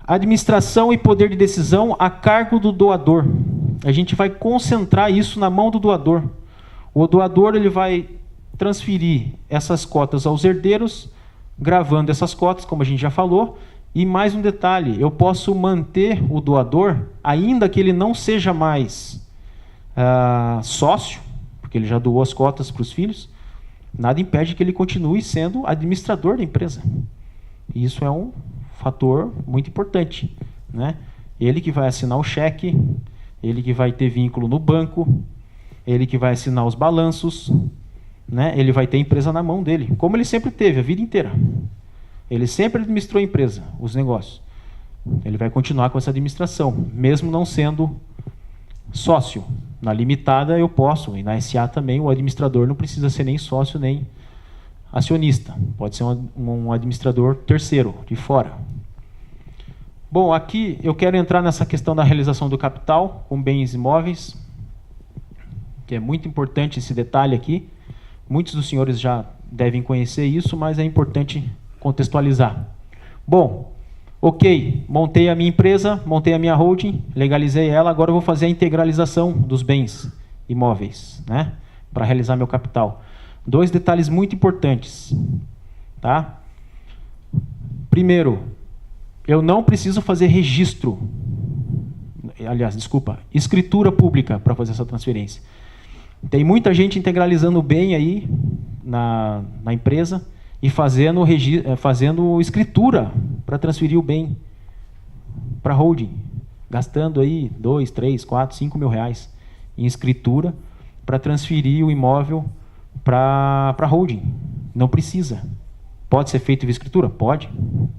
Administração e poder de decisão a cargo do doador. A gente vai concentrar isso na mão do doador. O doador ele vai transferir essas cotas aos herdeiros, gravando essas cotas, como a gente já falou. E mais um detalhe, eu posso manter o doador, ainda que ele não seja mais sócio, porque ele já doou as cotas para os filhos, nada impede que ele continue sendo administrador da empresa. E isso é um fator muito importante, né? Ele que vai assinar o cheque, ele que vai ter vínculo no banco, ele que vai assinar os balanços, né? Ele vai ter a empresa na mão dele, como ele sempre teve, a vida inteira. Ele sempre administrou a empresa, os negócios. Ele vai continuar com essa administração, mesmo não sendo sócio. Na limitada eu posso, e na SA também o administrador não precisa ser nem sócio nem acionista. Pode ser um administrador terceiro, de fora. Bom, aqui eu quero entrar nessa questão da realização do capital com bens imóveis, que é muito importante esse detalhe aqui. Muitos dos senhores já devem conhecer isso, mas é importante contextualizar. Bom, ok, montei a minha empresa, montei a minha holding, legalizei ela, agora eu vou fazer a integralização dos bens imóveis, né, para realizar meu capital. Dois detalhes muito importantes, tá? Primeiro, eu não preciso fazer registro, aliás, desculpa, escritura pública para fazer essa transferência. Tem muita gente integralizando o bem aí na empresa e fazendo escritura para transferir o bem para a holding, gastando aí 2, 3, 4, 5 mil reais em escritura para transferir o imóvel para a holding. Não precisa. Pode ser feito via escritura? Pode,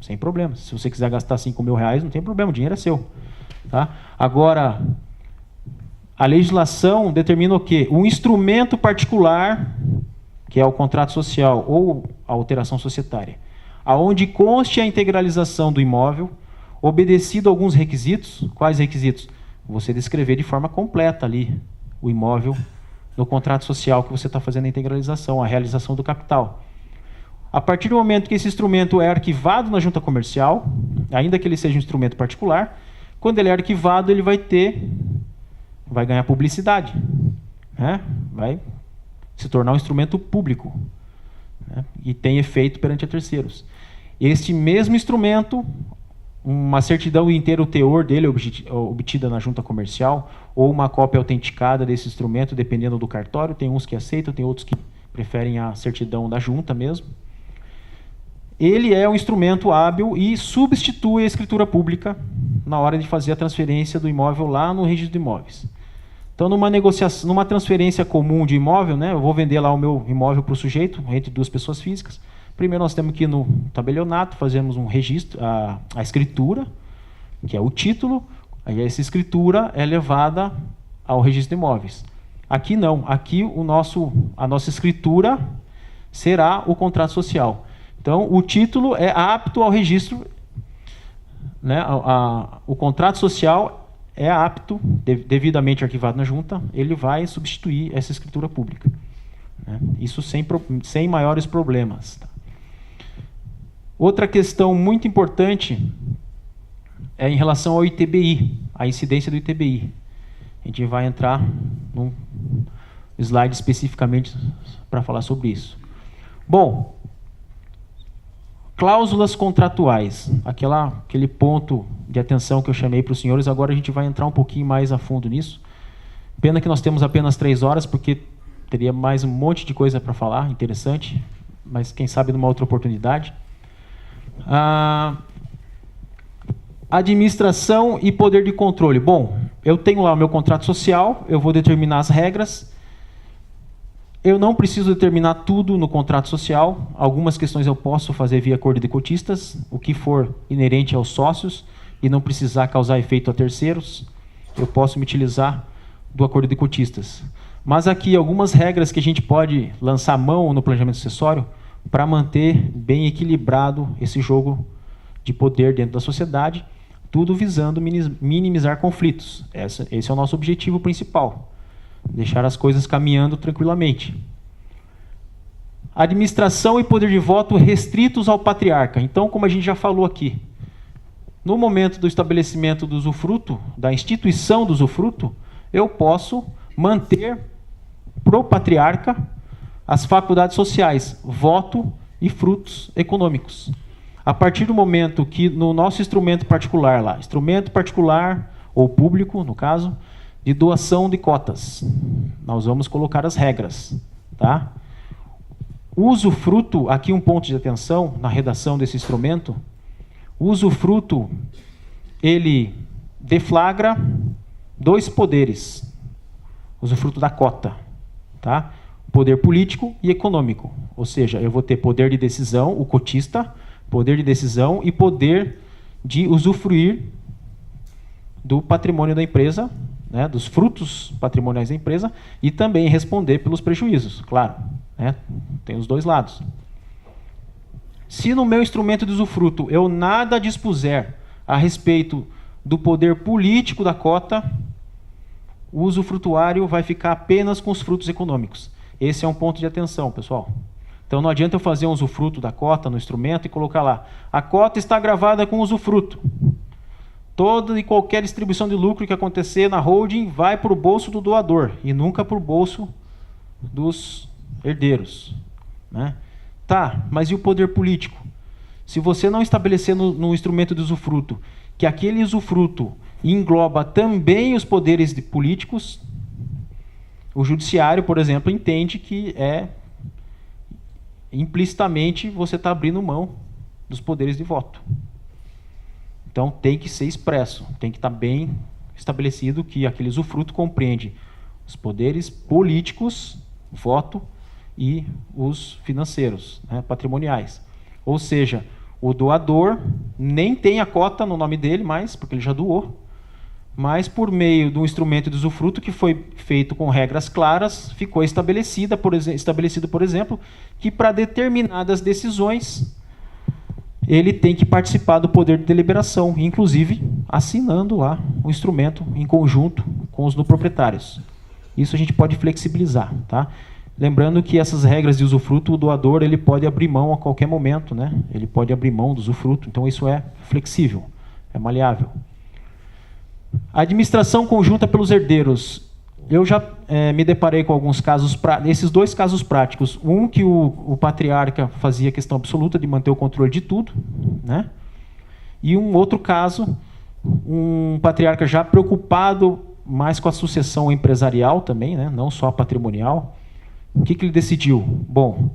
sem problema. Se você quiser gastar 5 mil reais, não tem problema, o dinheiro é seu. Tá? Agora, a legislação determina o quê? Um instrumento particular, que é o contrato social ou a alteração societária, aonde conste a integralização do imóvel, obedecido a alguns requisitos. Quais requisitos? Você descrever de forma completa ali o imóvel no contrato social que você está fazendo a integralização, a realização do capital. A partir do momento que esse instrumento é arquivado na junta comercial, ainda que ele seja um instrumento particular, quando ele é arquivado, ele vai ganhar publicidade, né? Vai se tornar um instrumento público, né? E tem efeito perante a terceiros. Este mesmo instrumento, uma certidão inteira, o teor dele obtida na junta comercial, ou uma cópia autenticada desse instrumento, dependendo do cartório. Tem uns que aceitam, tem outros que preferem a certidão da junta mesmo. Ele é um instrumento hábil e substitui a escritura pública na hora de fazer a transferência do imóvel lá no registro de imóveis. Então, numa negociação, numa transferência comum de imóvel, né, eu vou vender lá o meu imóvel para o sujeito, entre duas pessoas físicas. Primeiro nós temos que ir no tabelionato, fazemos um registro, a escritura, que é o título, aí essa escritura é levada ao registro de imóveis. Aqui não, aqui a nossa escritura será o contrato social. Então, o título é apto ao registro, né, o contrato social é apto, devidamente arquivado na junta, ele vai substituir essa escritura pública, né? Isso sem maiores problemas. Tá? Outra questão muito importante é em relação ao ITBI, a incidência do ITBI. A gente vai entrar num slide especificamente para falar sobre isso. Bom, cláusulas contratuais, aquele ponto de atenção que eu chamei para os senhores, agora a gente vai entrar um pouquinho mais a fundo nisso. Pena que nós temos apenas 3 horas, porque teria mais um monte de coisa para falar, interessante, mas quem sabe numa outra oportunidade. Administração e poder de controle. Bom, eu tenho lá o meu contrato social, eu vou determinar as regras. Eu não preciso determinar tudo no contrato social. Algumas questões eu posso fazer via acordo de cotistas, o que for inerente aos sócios e não precisar causar efeito a terceiros, eu posso me utilizar do acordo de cotistas. Mas aqui algumas regras que a gente pode lançar mão no planejamento sucessório para manter bem equilibrado esse jogo de poder dentro da sociedade, tudo visando minimizar conflitos. Esse é o nosso objetivo principal. Deixar as coisas caminhando tranquilamente. Administração e poder de voto restritos ao patriarca. Então, como a gente já falou aqui, No momento do estabelecimento do usufruto, da instituição do usufruto, eu posso manter pro patriarca as faculdades sociais, voto e frutos econômicos. A partir do momento que no nosso instrumento particular lá, instrumento particular ou público, no caso, de doação de cotas, nós vamos colocar as regras, tá? O usufruto, aqui um ponto de atenção na redação desse instrumento, o usufruto, ele deflagra dois poderes, o usufruto da cota, tá? Poder político e econômico, ou seja, eu vou ter poder de decisão, o cotista, poder de decisão e poder de usufruir do patrimônio da empresa, né, dos frutos patrimoniais da empresa, e também responder pelos prejuízos, claro, né, tem os dois lados. Se no meu instrumento de usufruto eu nada dispuser a respeito do poder político da cota, o usufrutuário vai ficar apenas com os frutos econômicos. Esse é um ponto de atenção, pessoal. Então não adianta eu fazer um usufruto da cota no instrumento e colocar lá, a cota está gravada com usufruto. Toda e qualquer distribuição de lucro que acontecer na holding vai para o bolso do doador e nunca para o bolso dos herdeiros, né? Tá, mas e o poder político? Se você não estabelecer no instrumento de usufruto que aquele usufruto engloba também os poderes políticos, o judiciário, por exemplo, entende que implicitamente você está abrindo mão dos poderes de voto. Então tem que ser expresso, tem que estar bem estabelecido que aquele usufruto compreende os poderes políticos, voto, e os financeiros, né, patrimoniais. Ou seja, o doador nem tem a cota no nome dele mais, porque ele já doou, mas por meio do instrumento de usufruto que foi feito com regras claras, ficou estabelecido, por exemplo, que para determinadas decisões ele tem que participar do poder de deliberação, inclusive assinando lá o instrumento em conjunto com os proprietários. Isso a gente pode flexibilizar, tá? Lembrando que essas regras de usufruto, o doador ele pode abrir mão a qualquer momento, né? Ele pode abrir mão do usufruto, então isso é flexível, é maleável. A administração conjunta pelos herdeiros. Eu já me deparei com alguns casos, esses dois casos práticos. Um que o patriarca fazia questão absoluta de manter o controle de tudo, né? E um outro caso, um patriarca já preocupado mais com a sucessão empresarial também, né? Não só patrimonial. O que ele decidiu? Bom,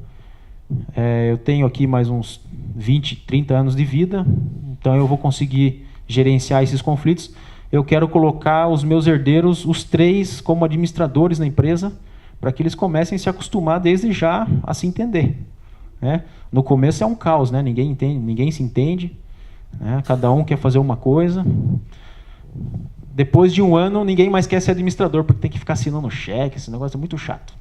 eu tenho aqui mais uns 20, 30 anos de vida, então eu vou conseguir gerenciar esses conflitos. Eu quero colocar os meus herdeiros, os 3, como administradores na empresa, para que eles comecem a se acostumar desde já a se entender, né? No começo é um caos, né? Ninguém entende, ninguém se entende, né? Cada um quer fazer uma coisa. Depois de um ano, ninguém mais quer ser administrador, porque tem que ficar assinando cheque, esse negócio é muito chato.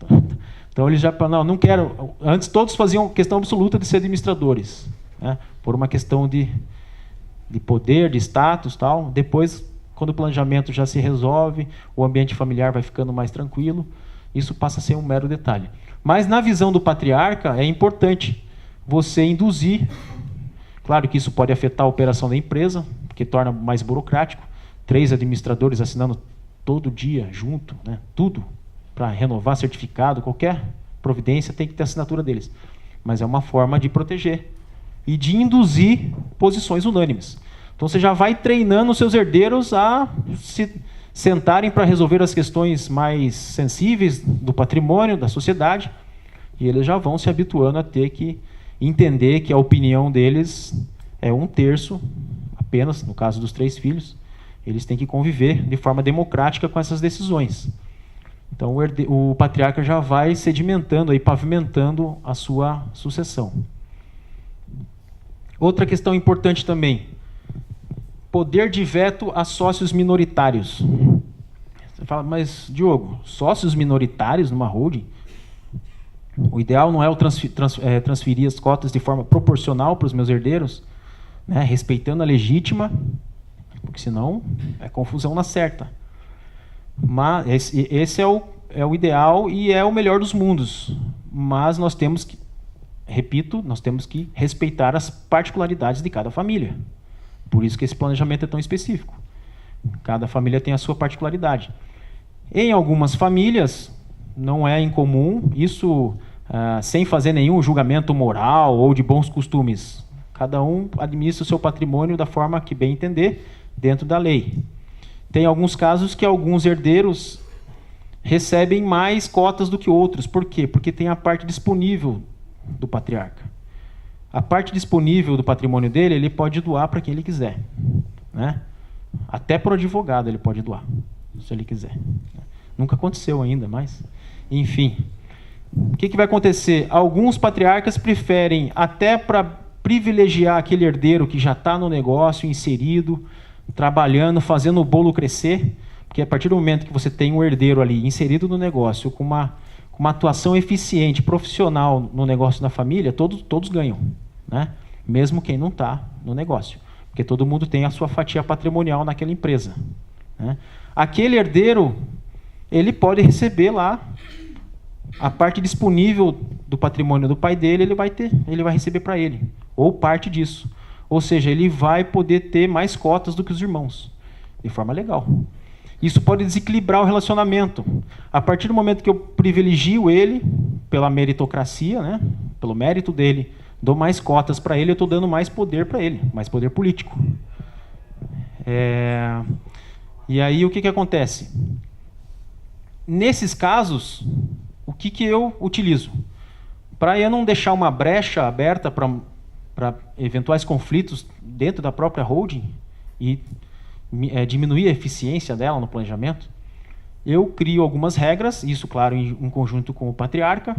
Então eles já falaram, não quero. Antes todos faziam questão absoluta de ser administradores, né? Por uma questão de poder, de status, tal. Depois, quando o planejamento já se resolve, o ambiente familiar vai ficando mais tranquilo, isso passa a ser um mero detalhe. Mas na visão do patriarca é importante você induzir. Claro que isso pode afetar a operação da empresa, porque torna mais burocrático. 3 administradores assinando todo dia junto, né? Tudo para renovar certificado, qualquer providência tem que ter a assinatura deles. Mas é uma forma de proteger e de induzir posições unânimes. Então você já vai treinando os seus herdeiros a se sentarem para resolver as questões mais sensíveis do patrimônio, da sociedade, e eles já vão se habituando a ter que entender que a opinião deles é 1/3, apenas, no caso dos 3 filhos, eles têm que conviver de forma democrática com essas decisões. Então o patriarca já vai sedimentando, aí, pavimentando a sua sucessão. Outra questão importante também, poder de veto a sócios minoritários. Você fala, mas Diogo, sócios minoritários numa holding? O ideal não é eu transferir as cotas de forma proporcional para os meus herdeiros, né, respeitando a legítima, porque senão é confusão na certa. Mas esse é o ideal e é o melhor dos mundos. Mas nós temos que, repito, nós temos que respeitar as particularidades de cada família. Por isso que esse planejamento é tão específico. Cada família tem a sua particularidade. Em algumas famílias, não é incomum, isso sem fazer nenhum julgamento moral ou de bons costumes. Cada um administra o seu patrimônio da forma que bem entender, dentro da lei. Tem alguns casos que alguns herdeiros recebem mais cotas do que outros. Por quê? Porque tem a parte disponível do patriarca. A parte disponível do patrimônio dele, ele pode doar para quem ele quiser, né? Até para o advogado ele pode doar, se ele quiser. Nunca aconteceu ainda, mas... Enfim. O que vai acontecer? Alguns patriarcas preferem, até para privilegiar aquele herdeiro que já está no negócio, inserido, trabalhando, fazendo o bolo crescer, porque a partir do momento que você tem um herdeiro ali inserido no negócio, com uma atuação eficiente, profissional no negócio da família, todos ganham, né? Mesmo quem não está no negócio. Porque todo mundo tem a sua fatia patrimonial naquela empresa, né? Aquele herdeiro, ele pode receber lá a parte disponível do patrimônio do pai dele, ele vai receber para ele, ou parte disso. Ou seja, ele vai poder ter mais cotas do que os irmãos, de forma legal. Isso pode desequilibrar o relacionamento. A partir do momento que eu privilegio ele, pela meritocracia, né, pelo mérito dele, dou mais cotas para ele, eu estou dando mais poder para ele, mais poder político. E aí o que acontece? Nesses casos, o que eu utilizo? Para eu não deixar uma brecha aberta para eventuais conflitos dentro da própria holding e diminuir a eficiência dela no planejamento, eu crio algumas regras, isso, claro, em conjunto com o patriarca,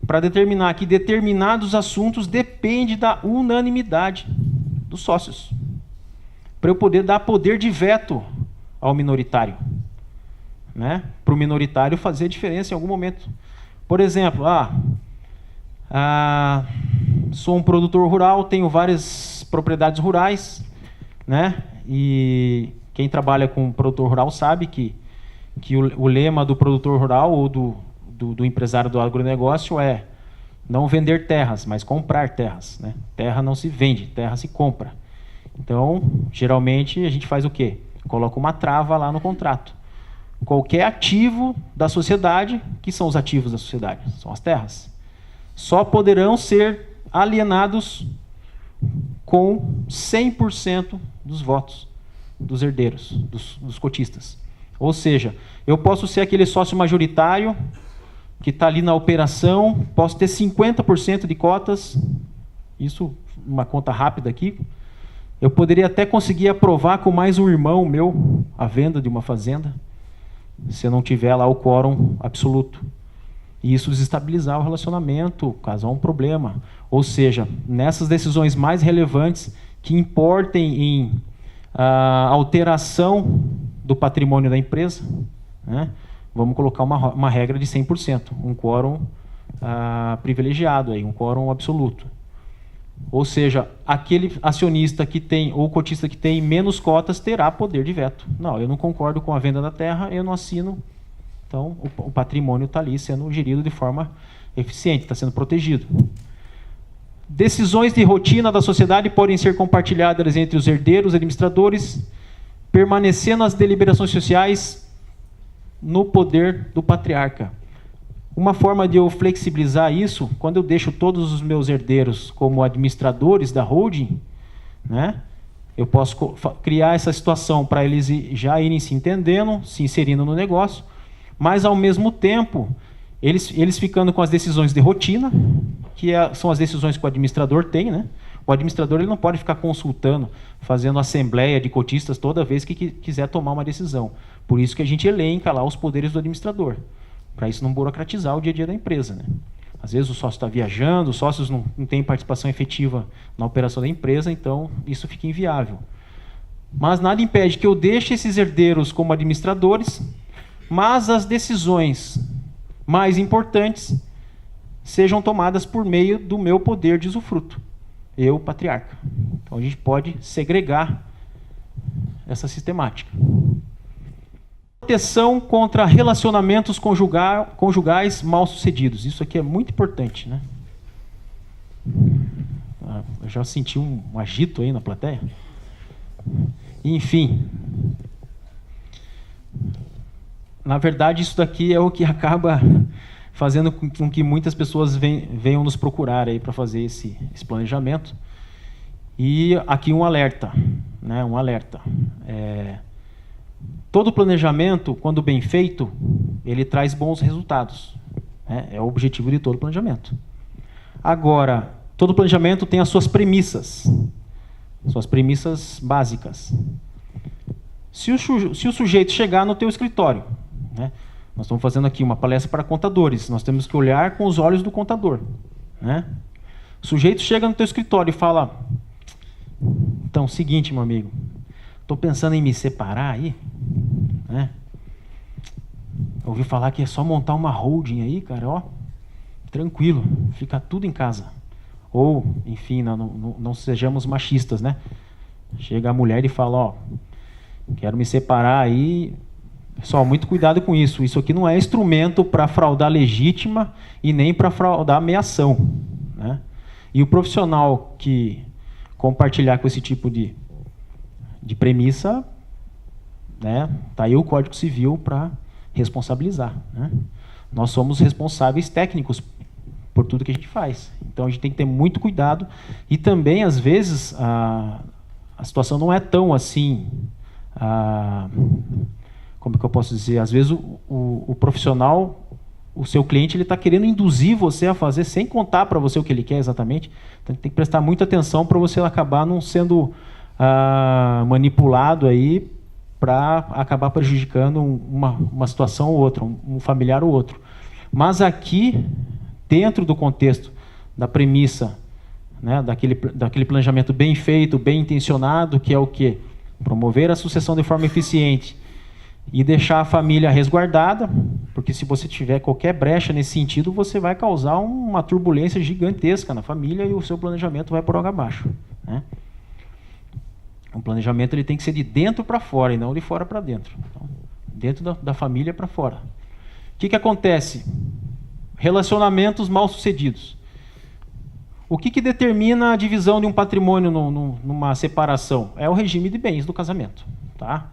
para determinar que determinados assuntos dependem da unanimidade dos sócios, para eu poder dar poder de veto ao minoritário, né? Para o minoritário fazer diferença em algum momento. Por exemplo, sou um produtor rural, tenho várias propriedades rurais, né? E quem trabalha com produtor rural sabe que o lema do produtor rural ou do empresário do agronegócio é não vender terras, mas comprar terras, né? Terra não se vende, terra se compra. Então, geralmente, a gente faz o quê? Coloca uma trava lá no contrato. Qualquer ativo da sociedade, que são os ativos da sociedade? São as terras. Só poderão ser alienados com 100% dos votos dos herdeiros, dos cotistas. Ou seja, eu posso ser aquele sócio majoritário que está ali na operação, posso ter 50% de cotas, isso, uma conta rápida aqui. Eu poderia até conseguir aprovar com mais um irmão meu a venda de uma fazenda, se eu não tiver lá o quórum absoluto. E isso desestabilizar o relacionamento, causar um problema. Ou seja, nessas decisões mais relevantes que importem em alteração do patrimônio da empresa, né, vamos colocar uma regra de 100%, um quórum privilegiado, aí, um quórum absoluto. Ou seja, aquele acionista que tem, ou cotista que tem menos cotas, terá poder de veto. Não, eu não concordo com a venda da terra, eu não assino. Então, o patrimônio está ali sendo gerido de forma eficiente, está sendo protegido. Decisões de rotina da sociedade podem ser compartilhadas entre os herdeiros, administradores, permanecendo as deliberações sociais no poder do patriarca. Uma forma de eu flexibilizar isso, quando eu deixo todos os meus herdeiros como administradores da holding, né, eu posso criar essa situação para eles já irem se entendendo, se inserindo no negócio, mas, ao mesmo tempo, eles ficando com as decisões de rotina, que são as decisões que o administrador tem, né? O administrador ele não pode ficar consultando, fazendo assembleia de cotistas toda vez que quiser tomar uma decisão. Por isso que a gente elenca lá os poderes do administrador, para isso não burocratizar o dia a dia da empresa, né? Às vezes o sócio está viajando, os sócios não têm participação efetiva na operação da empresa, então isso fica inviável. Mas nada impede que eu deixe esses herdeiros como administradores, mas as decisões mais importantes sejam tomadas por meio do meu poder de usufruto, eu, patriarca. Então a gente pode segregar essa sistemática. Proteção contra relacionamentos conjugais mal sucedidos. Isso aqui é muito importante, né? Eu já senti um agito aí na plateia. Enfim, na verdade isso daqui é o que acaba fazendo com que muitas pessoas venham nos procurar aí para fazer esse planejamento. E aqui um alerta, né? Um alerta. Todo planejamento, quando bem feito, ele traz bons resultados, né? É o objetivo de todo planejamento. Agora, todo planejamento tem as suas premissas básicas. Se o sujeito chegar no teu escritório, né? Nós estamos fazendo aqui uma palestra para contadores, nós temos que olhar com os olhos do contador, né? O sujeito chega no teu escritório e fala: então, seguinte, meu amigo, estou pensando em me separar aí, né? Ouvi falar que é só montar uma holding aí, cara, ó, tranquilo, fica tudo em casa. Ou, enfim, não sejamos machistas, né? Chega a mulher e fala: ó, quero me separar aí, pessoal, muito cuidado com isso. Isso aqui não é instrumento para fraudar legítima e nem para fraudar ameação, né? E o profissional que compartilhar com esse tipo de premissa, né, tá aí o Código Civil para responsabilizar, né? Nós somos responsáveis técnicos por tudo que a gente faz. Então a gente tem que ter muito cuidado. E também, às vezes, a situação não é tão assim... como que eu posso dizer? Às vezes o profissional, o seu cliente, ele está querendo induzir você a fazer sem contar para você o que ele quer exatamente. Então tem que prestar muita atenção para você acabar não sendo manipulado aí para acabar prejudicando uma situação ou outra, um familiar ou outro. Mas aqui, dentro do contexto da premissa, né, daquele planejamento bem feito, bem intencionado, que é o quê? Promover a sucessão de forma eficiente e deixar a família resguardada, porque se você tiver qualquer brecha nesse sentido, você vai causar uma turbulência gigantesca na família e o seu planejamento vai por água abaixo, né? O planejamento ele tem que ser de dentro para fora e não de fora para dentro. Então, dentro da família para fora. O que acontece? Relacionamentos mal sucedidos. O que determina a divisão de um patrimônio numa separação? É o regime de bens do casamento, tá?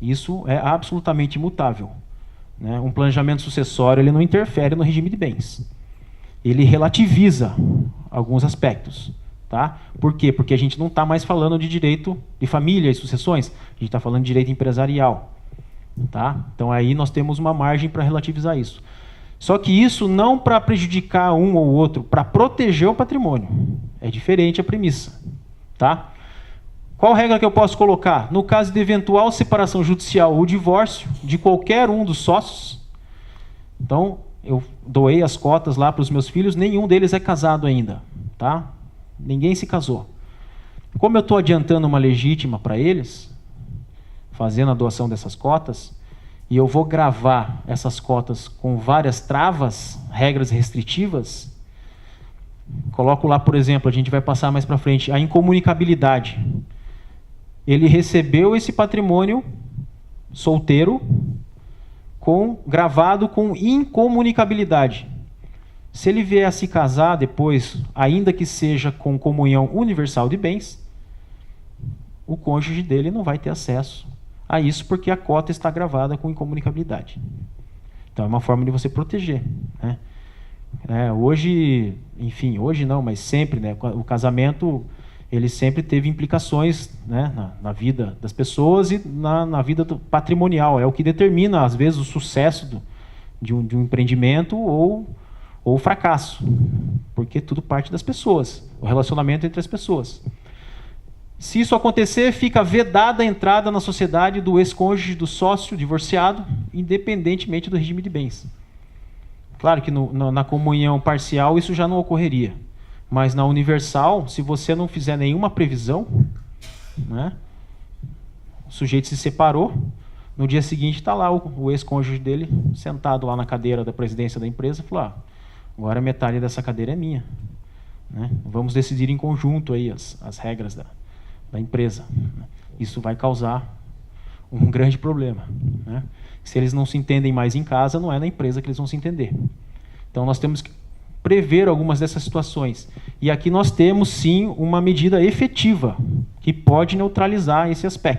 Isso é absolutamente imutável, né? Um planejamento sucessório ele não interfere no regime de bens. Ele relativiza alguns aspectos, tá? Por quê? Porque a gente não está mais falando de direito de família e sucessões, a gente está falando de direito empresarial, tá? Então aí nós temos uma margem para relativizar isso. Só que isso não para prejudicar um ou outro, para proteger o patrimônio. É diferente a premissa, tá? Qual regra que eu posso colocar? No caso de eventual separação judicial ou divórcio de qualquer um dos sócios, então eu doei as cotas lá para os meus filhos, nenhum deles é casado ainda, tá? Ninguém se casou. Como eu estou adiantando uma legítima para eles, fazendo a doação dessas cotas, e eu vou gravar essas cotas com várias travas, regras restritivas, coloco lá, por exemplo, a gente vai passar mais para frente, a incomunicabilidade. Ele recebeu esse patrimônio solteiro, gravado com incomunicabilidade. Se ele vier a se casar depois, ainda que seja com comunhão universal de bens, o cônjuge dele não vai ter acesso a isso, porque a cota está gravada com incomunicabilidade. Então é uma forma de você proteger, né? Hoje, enfim, hoje não, mas sempre, né, o casamento ele sempre teve implicações, né, na vida das pessoas e na vida patrimonial. É o que determina, às vezes, o sucesso de um empreendimento ou o fracasso, porque tudo parte das pessoas, o relacionamento entre as pessoas. Se isso acontecer, fica vedada a entrada na sociedade do ex-cônjuge, do sócio divorciado, independentemente do regime de bens. Claro que na comunhão parcial isso já não ocorreria, mas na universal, se você não fizer nenhuma previsão, né, o sujeito se separou, no dia seguinte está lá o ex-cônjuge dele sentado lá na cadeira da presidência da empresa e falou: agora metade dessa cadeira é minha, né? Vamos decidir em conjunto aí as regras da empresa. Isso vai causar um grande problema, né? Se eles não se entendem mais em casa, não é na empresa que eles vão se entender. Então nós temos que prever algumas dessas situações. E aqui nós temos sim uma medida efetiva. O e pode neutralizar esse aspecto.